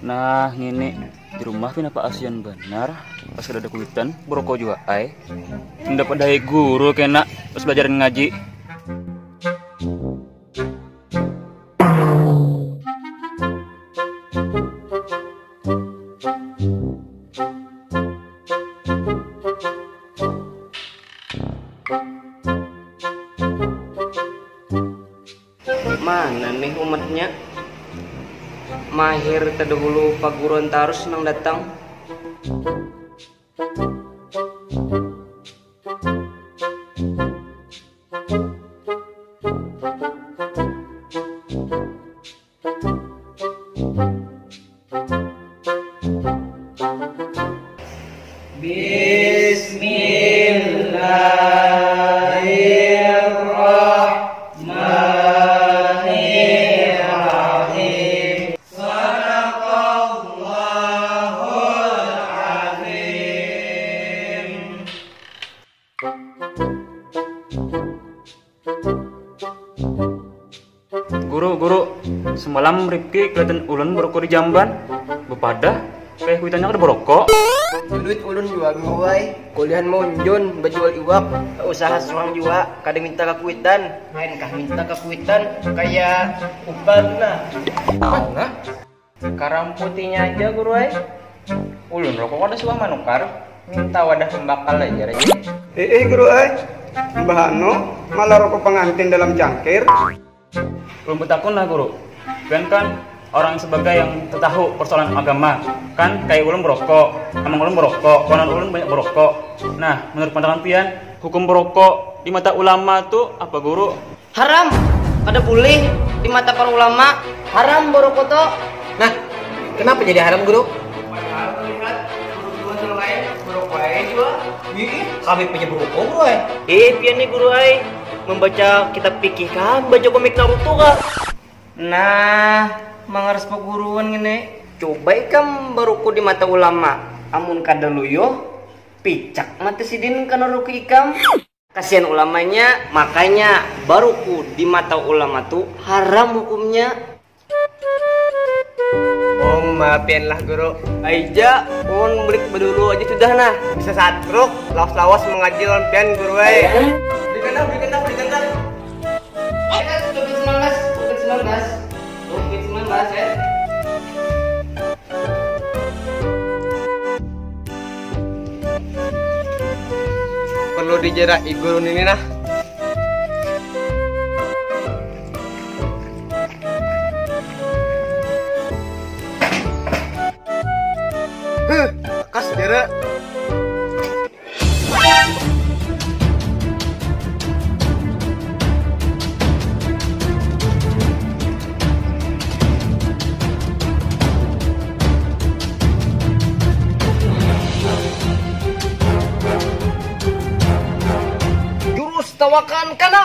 Nah, ngini di rumah kenapa asian benar? Pas ada kuitan, beroko juga ai. Mendapat dari guru kena pas belajarin ngaji. Mana nih umatnya? Mahir terdahulu paguron tarus nang datang. Guru, semalam Rifki kelihatan ulun berokok di jamban. Bepada, kayak kuitannya ada berokok. Duit ulun juga ngawai. Kuliahan mau unjun, berjual iwak. Usaha seorang juga, kadang minta kakuitan. Main kah minta kakuitan, kayak upah nah. Mana? Karam putihnya aja guru ay. Ulun rokok ada suah manukar. Minta wadah pembakal aja aja. Guru ay. Mbah Ano malah rokok pengantin dalam cangkir. Belum betakun lah guru. Kan orang sebagai yang tahu persoalan agama. Kan kayak ulun berokok, emang ulun berokok, konon ulun banyak berokok. Nah, menurut pandangan pian, hukum berokok di mata ulama tuh apa guru? Haram. Kada boleh di mata para ulama. Haram berokok toh. Nah, kenapa jadi haram guru? Kami punya berokok guru ay. Pian nih guru ay. Membaca kitab fikih kan, baca komik Naruto kah? Nah, mangaras paguruan gini. Coba ikam baruku di mata ulama. Amun kada luyo, picak mata sidin kana ruku ikam. Kasihan ulamanya, makanya baruku di mata ulama tuh haram hukumnya. Oh, maafin lah guru. Aija, mohon beli dulu aja sudah nah. Bisa satruk, lawas-lawas mengaji lawan pian guru ay. Berikan dah. COVID-19 ya. Perlu dijerak guru ini nah. Kas jerak. Tawakan kan